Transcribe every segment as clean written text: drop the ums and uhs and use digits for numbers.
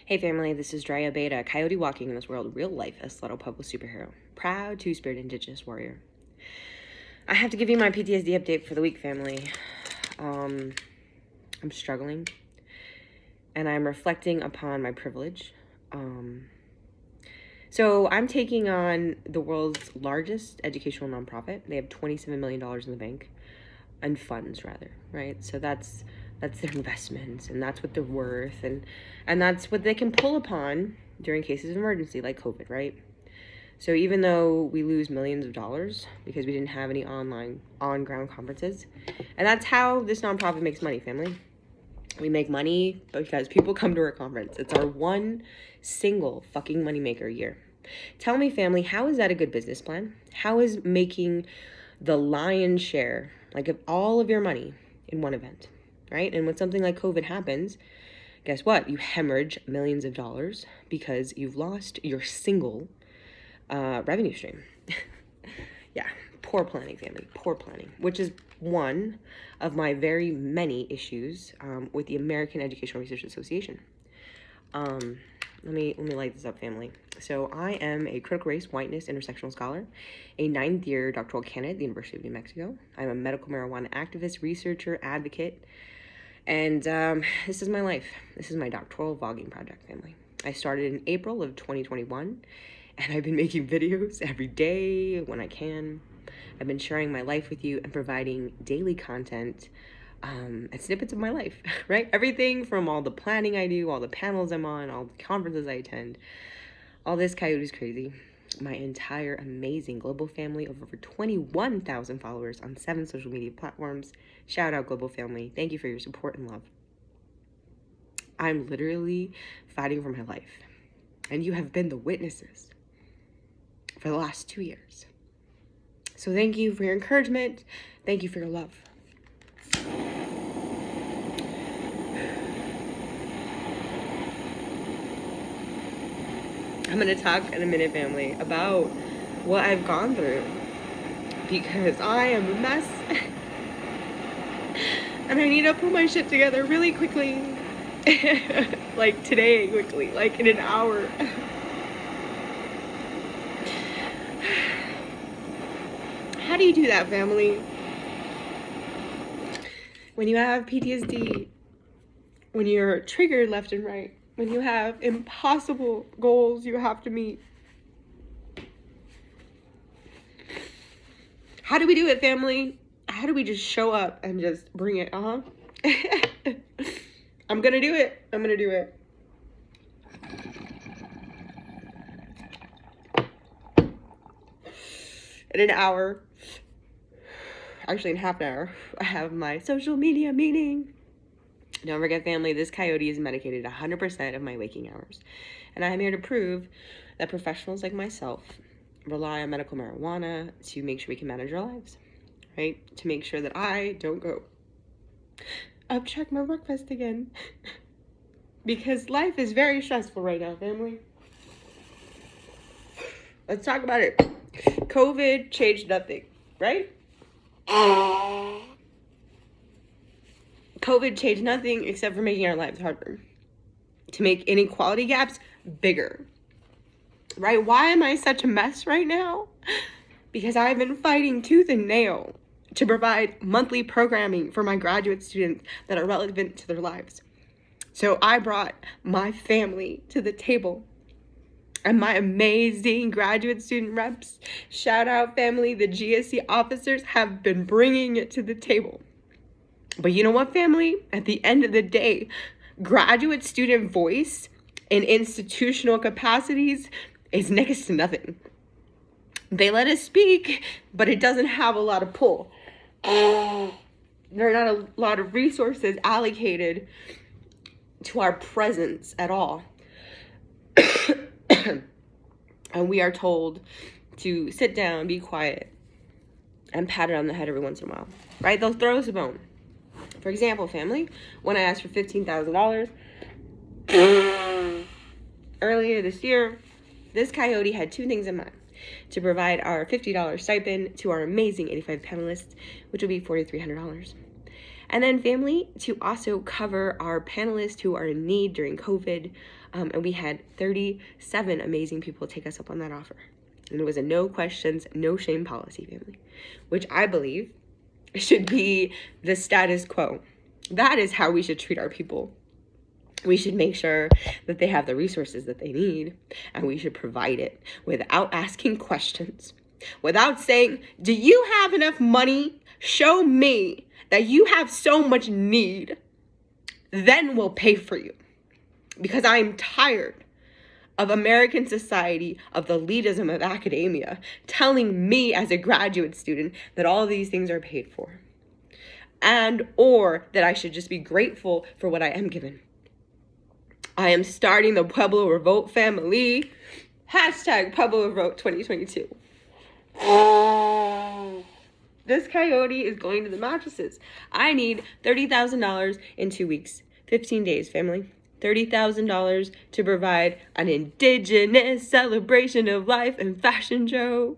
Hey family, this is Drea Beta, coyote walking in this world, real life as little Pueblo superhero, proud two-spirit indigenous warrior. I have to give you my PTSD update for the week, family. I'm struggling, and I'm reflecting upon my privilege. So I'm taking on the world's largest educational nonprofit. They have $27 million in the bank, and funds rather, right? So that's their investments, and that's what they're worth, and that's what they can pull upon during cases of emergency like COVID, right? So even though we lose millions of dollars because we didn't have any online on-ground conferences, and that's how this nonprofit makes money, family. We make money because people come to our conference. It's our one single fucking moneymaker a year. Tell me, family, how is that a good business plan? How is making the lion's share, like of all of your money in one event, right? And when something like COVID happens, guess what? You hemorrhage millions of dollars because you've lost your single revenue stream. Yeah, poor planning, family, poor planning, which is one of my very many issues with the American Educational Research Association. Let me light this up, family. So I am a critical race, whiteness, intersectional scholar, a 9th year doctoral candidate at the University of New Mexico. I'm a medical marijuana activist, researcher, advocate, and this is my life. This is my doctoral vlogging project, family. I started in April of 2021, and I've been making videos every day when I can. I've been sharing my life with you and providing daily content and snippets of my life, right? Everything from all the planning I do, all the panels I'm on, all the conferences I attend, all this coyote's crazy. My entire amazing global family of over 21,000 followers on 7 social media platforms. Shout out, global family. Thank you for your support and love. I'm literally fighting for my life, and you have been the witnesses for the last 2 years. So thank you for your encouragement. Thank you for your love. I'm going to talk in a minute, family, about what I've gone through, because I am a mess and I need to put my shit together really quickly. Like today, quickly, like in an hour. How do you do that, family? When you have PTSD, when you're triggered left and right, when you have impossible goals you have to meet. How do we do it, family? How do we just show up and just bring it? I'm gonna do it. I'm gonna do it. In an hour, actually in half an hour, I have my social media meeting. Don't forget, family, this coyote is medicated 100% of my waking hours. And I am here to prove that professionals like myself rely on medical marijuana to make sure we can manage our lives, right? To make sure that I don't go upcheck my work vest again. Because life is very stressful right now, family. Let's talk about it. COVID changed nothing, right? COVID changed nothing except for making our lives harder, to make inequality gaps bigger, right? Why am I such a mess right now? Because I've been fighting tooth and nail to provide monthly programming for my graduate students that are relevant to their lives. So I brought my family to the table, and my amazing graduate student reps, shout out family, the GSC officers have been bringing it to the table. But you know what, family? At the end of the day, graduate student voice in institutional capacities is next to nothing. They let us speak, but it doesn't have a lot of pull. There are not a lot of resources allocated to our presence at all. And we are told to sit down, be quiet, and pat it on the head every once in a while, right? They'll throw us a bone. For example, family, when I asked for $15,000 earlier this year, this coyote had 2 things in mind: to provide our $50 stipend to our amazing 85 panelists, which will be $4,300, And then family, to also cover our panelists who are in need during COVID. And we had 37 amazing people take us up on that offer. And it was a no questions, no shame policy, family, which I believe should be the status quo. That is how we should treat our people. We should make sure that they have the resources that they need, and we should provide it without asking questions, without saying, do you have enough money? Show me that you have so much need. Then we'll pay for you. Because I'm tired of American society, of the elitism of academia, telling me as a graduate student that all of these things are paid for. And or that I should just be grateful for what I am given. I am starting the Pueblo Revolt family. Hashtag Pueblo Revolt 2022. This coyote is going to the mattresses. I need $30,000 in 2 weeks. 15 days, family. $30,000 to provide an Indigenous celebration of life and fashion show.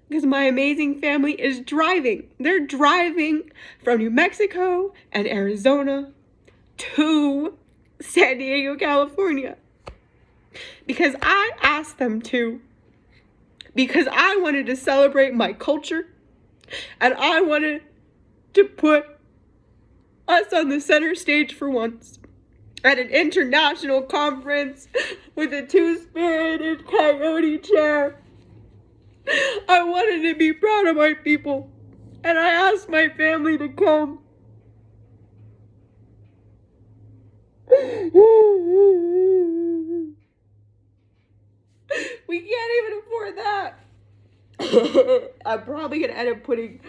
Because my amazing family is driving. They're driving from New Mexico and Arizona to San Diego, California. Because I asked them to. Because I wanted to celebrate my culture. And I wanted to put us on the center stage for once. At an international conference with a two-spirited coyote chair. I wanted to be proud of my people. And I asked my family to come. We can't even afford that. I'm probably going to end up putting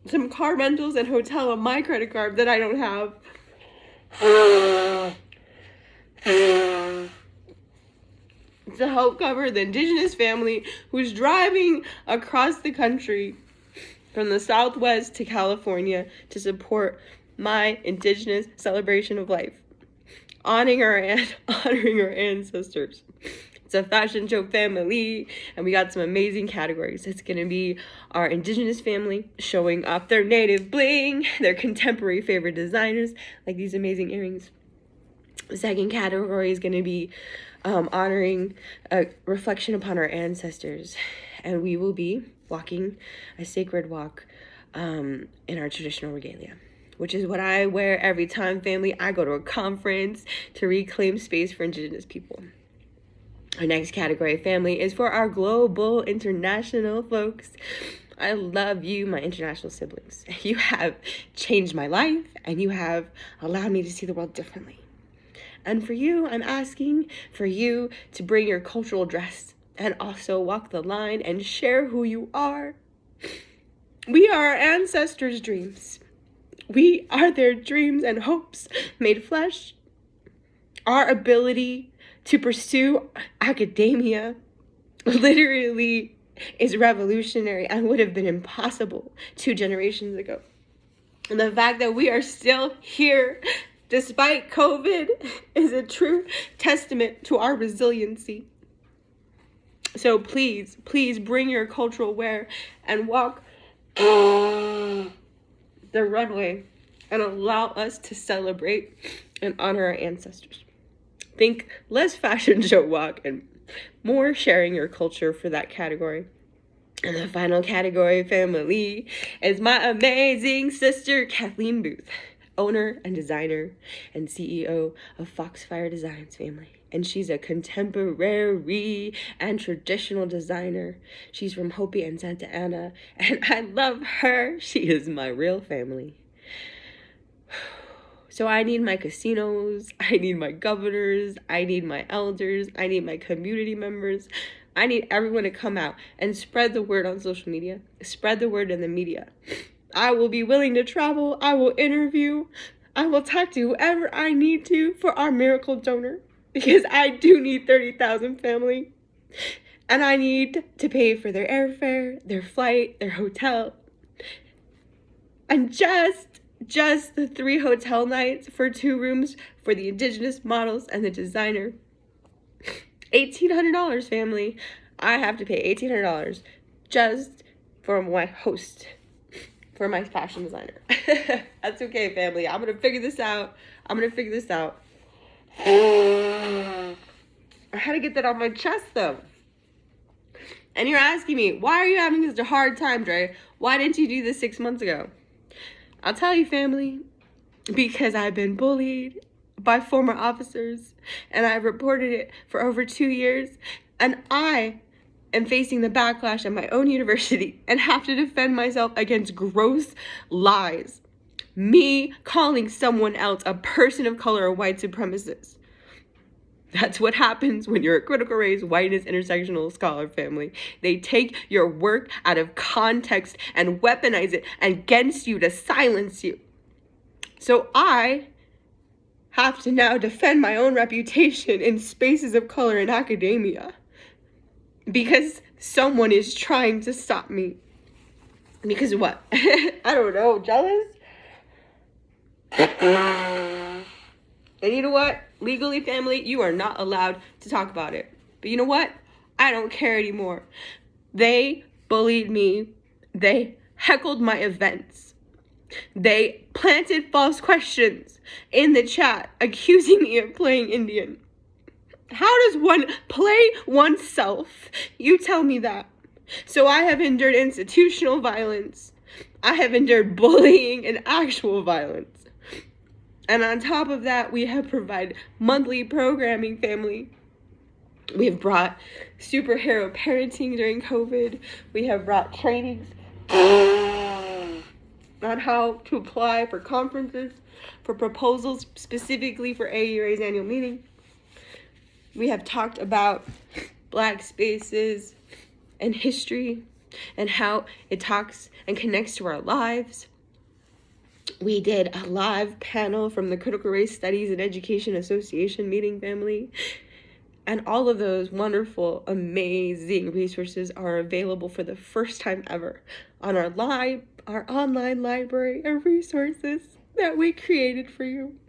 some car rentals and hotel on my credit card that I don't have. To help cover the Indigenous family who's driving across the country from the Southwest to California to support my Indigenous celebration of life. Honoring our ancestors. It's a fashion show family, and we got some amazing categories. It's going to be our Indigenous family showing off their native bling, their contemporary favorite designers, like these amazing earrings. The second category is going to be honoring a reflection upon our ancestors, and we will be walking a sacred walk in our traditional regalia, which is what I wear every time, family, I go to a conference to reclaim space for Indigenous people. Our next category, family, is for our global international folks. I love you, my international siblings. You have changed my life, and you have allowed me to see the world differently. And for you, I'm asking for you to bring your cultural dress and also walk the line and share who you are. We are our ancestors' dreams. We are their dreams and hopes made flesh. Our ability to pursue academia literally is revolutionary and would have been impossible 2 generations ago. And the fact that we are still here despite COVID is a true testament to our resiliency. So please, please bring your cultural wear and walk the runway and allow us to celebrate and honor our ancestors. Think less fashion show walk and more sharing your culture for that category. And the final category, family, is my amazing sister, Kathleen Booth, owner and designer and CEO of Foxfire Designs, family. And she's a contemporary and traditional designer. She's from Hopi and Santa Ana, and I love her. She is my real family. So I need my casinos, I need my governors, I need my elders, I need my community members. I need everyone to come out and spread the word on social media, spread the word in the media. I will be willing to travel, I will interview, I will talk to whoever I need to for our miracle donor, because I do need 30,000 family. And I need to pay for their airfare, their flight, their hotel. And just the 3 hotel nights for 2 rooms for the Indigenous models and the designer. $1,800, family. I have to pay $1,800 just for my host for my fashion designer. That's okay, family. I'm gonna figure this out. I had to get that on my chest, though. And you're asking me, why are you having such a hard time, Dre? Why didn't you do this 6 months ago? I'll tell you, family, because I've been bullied by former officers, and I've reported it for over 2 years, and I am facing the backlash at my own university and have to defend myself against gross lies. Me calling someone else a person of color or white supremacist. That's what happens when you're a critical race, whiteness, intersectional scholar, family. They take your work out of context and weaponize it against you to silence you. So I have to now defend my own reputation in spaces of color in academia because someone is trying to stop me. Because what? I don't know, jealous? And you know what? Legally, family, you are not allowed to talk about it. But you know what? I don't care anymore. They bullied me. They heckled my events. They planted false questions in the chat, accusing me of playing Indian. How does one play oneself? You tell me that. So I have endured institutional violence. I have endured bullying and actual violence. And on top of that, we have provided monthly programming, family. We have brought superhero parenting during COVID. We have brought trainings on how to apply for conferences, for proposals specifically for AUA's annual meeting. We have talked about Black spaces and history and how it talks and connects to our lives. We did a live panel from the Critical Race Studies and Education Association meeting, family. And all of those wonderful, amazing resources are available for the first time ever on our online library of resources that we created for you.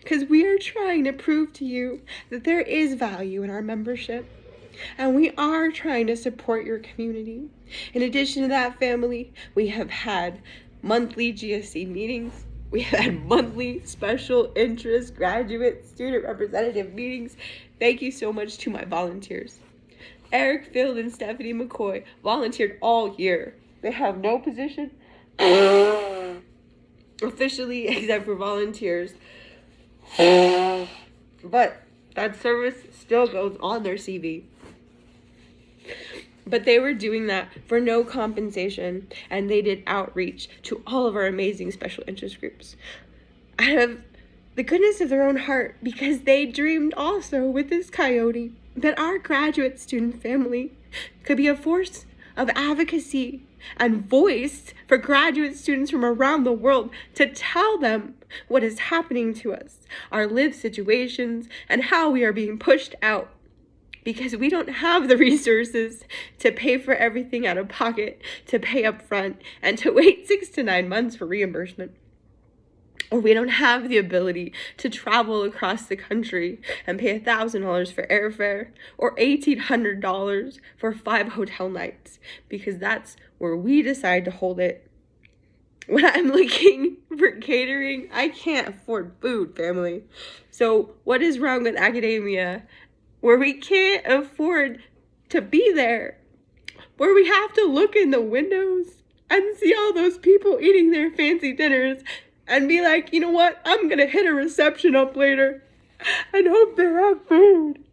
Because we are trying to prove to you that there is value in our membership. And we are trying to support your community. In addition to that, family, we have had monthly GSC meetings. We have had monthly special interest graduate student representative meetings. Thank you so much to my volunteers. Eric Field and Stephanie McCoy volunteered all year. They have no position officially except for volunteers. But that service still goes on their CV. But they were doing that for no compensation, and they did outreach to all of our amazing special interest groups out of the goodness of their own heart, because they dreamed also with this coyote that our graduate student family could be a force of advocacy and voice for graduate students from around the world to tell them what is happening to us, our lived situations, and how we are being pushed out. Because we don't have the resources to pay for everything out of pocket, to pay up front, and to wait 6 to 9 months for reimbursement. Or we don't have the ability to travel across the country and pay $1,000 for airfare or $1,800 for 5 hotel nights, because that's where we decide to hold it. When I'm looking for catering, I can't afford food, family. So what is wrong with academia, where we can't afford to be there, where we have to look in the windows and see all those people eating their fancy dinners and be like, you know what, I'm gonna hit a reception up later and hope they have food.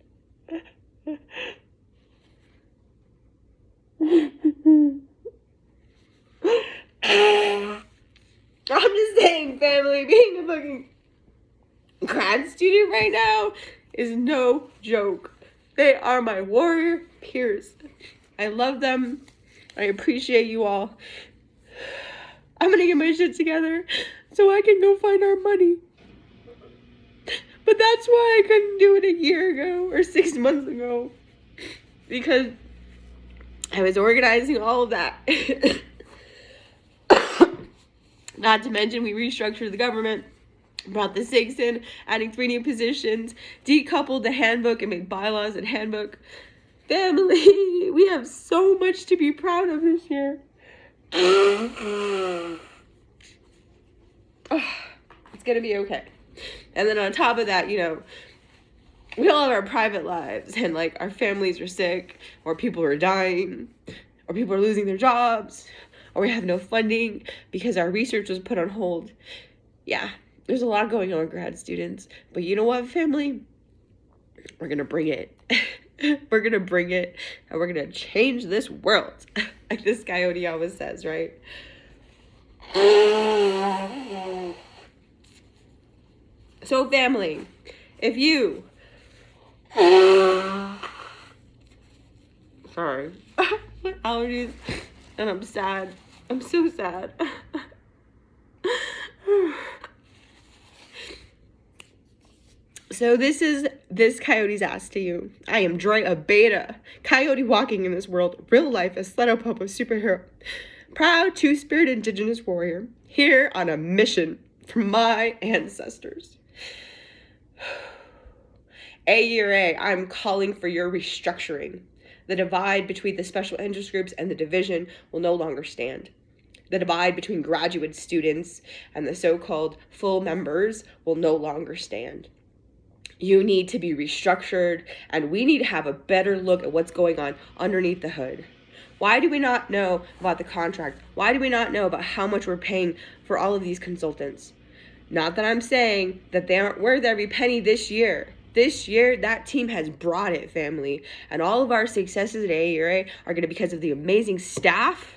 I'm just saying, family, being a fucking grad student right now is no joke. They are my warrior peers. I love them. I appreciate you all. I'm gonna get my shit together so I can go find our money. But that's why I couldn't do it a year ago or 6 months ago, because I was organizing all of that. Not to mention, we restructured the government, brought the SIGs in, adding 3 new positions, decoupled the handbook and made bylaws and handbook. Family, we have so much to be proud of this year. It's gonna be okay. And then on top of that, you know, we all have our private lives, and like our families are sick, or people are dying, or people are losing their jobs, or we have no funding because our research was put on hold. Yeah, there's a lot going on, grad students. But you know what, family? We're gonna bring it. We're gonna bring it, and we're gonna change this world. Like this coyote always says, right? So family, if you sorry, allergies, and I'm sad. I'm so sad. So this coyote's asked to you. I am Joy, a beta coyote walking in this world, real life, a Sletopopo superhero, proud two-spirit Indigenous warrior, here on a mission from my ancestors. AURA, I'm calling for your restructuring. The divide between the special interest groups and the division will no longer stand. The divide between graduate students and the so-called full members will no longer stand. You need to be restructured, and we need to have a better look at what's going on underneath the hood. Why do we not know about the contract? Why do we not know about how much we're paying for all of these consultants? Not that I'm saying that they aren't worth every penny this year. This year, that team has brought it, family. And all of our successes at AURA are going to be because of the amazing staff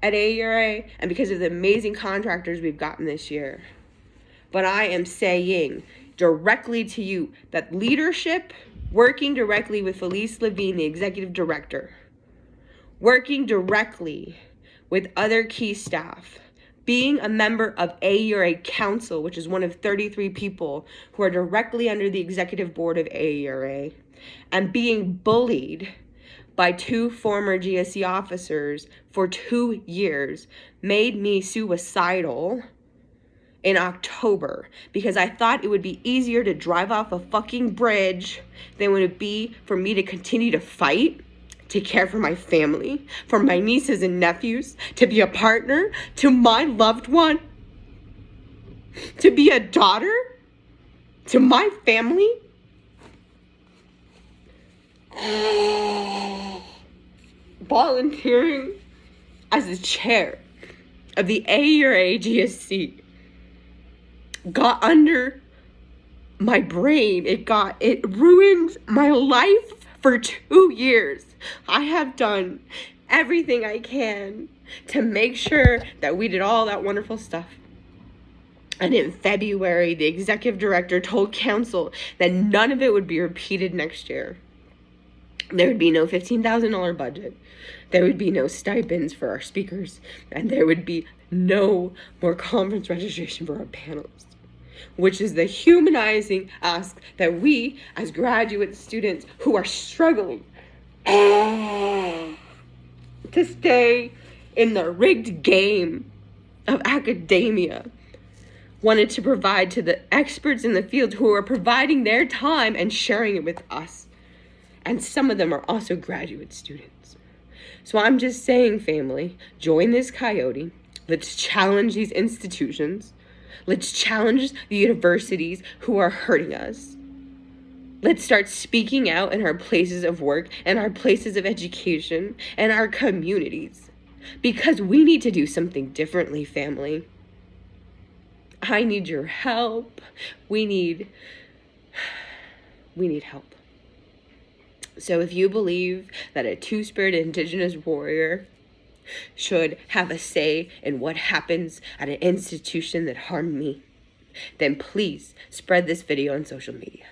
at AURA and because of the amazing contractors we've gotten this year. But I am saying directly to you that leadership, working directly with Felice Levine, the executive director, working directly with other key staff, being a member of AURA Council, which is one of 33 people who are directly under the executive board of AURA, and being bullied by two former GSC officers for 2 years made me suicidal in October because I thought it would be easier to drive off a fucking bridge than would it be for me to continue to fight, to care for my family, for my nieces and nephews, to be a partner to my loved one, to be a daughter to my family. Volunteering as the chair of the AURA GSC got under my brain. It ruined my life for 2 years. I have done everything I can to make sure that we did all that wonderful stuff. And in February, the executive director told council that none of it would be repeated next year. There would be no $15,000 budget. There would be no stipends for our speakers. And there would be no more conference registration for our panelists, which is the humanizing ask that we, as graduate students who are struggling to stay in the rigged game of academia, wanted to provide to the experts in the field who are providing their time and sharing it with us. And some of them are also graduate students. So I'm just saying, family, join this coyote. Let's challenge these institutions. Let's challenge the universities who are hurting us. Let's start speaking out in our places of work and our places of education and our communities. Because we need to do something differently, family. I need your help. We need help. So if you believe that a two-spirit Indigenous warrior should have a say in what happens at an institution that harmed me, then please spread this video on social media.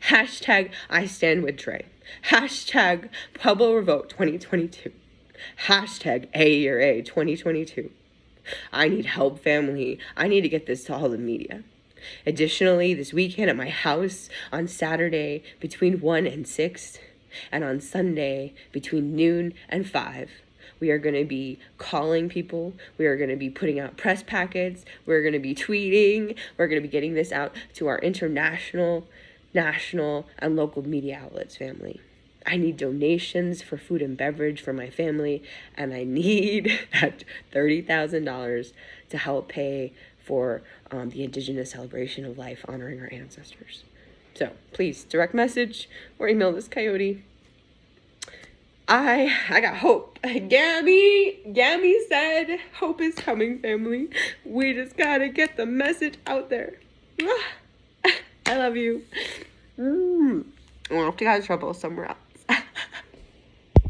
Hashtag I stand with Trey. Hashtag Pueblo Revote 2022. Hashtag AURA 2022. I need help, family. I need to get this to all the media. Additionally, this weekend at my house on Saturday between 1 and 6, and on Sunday between noon and 5, we are going to be calling people. We are going to be putting out press packets. We're going to be tweeting. We're going to be getting this out to our international, national, and local media outlets, family. I need donations for food and beverage for my family, and I need that $30,000 to help pay for the Indigenous celebration of life, honoring our ancestors. So please direct message or email this coyote. I got hope. Gammy said, hope is coming, family. We just gotta get the message out there. I love you. I'm off to God's trouble somewhere else.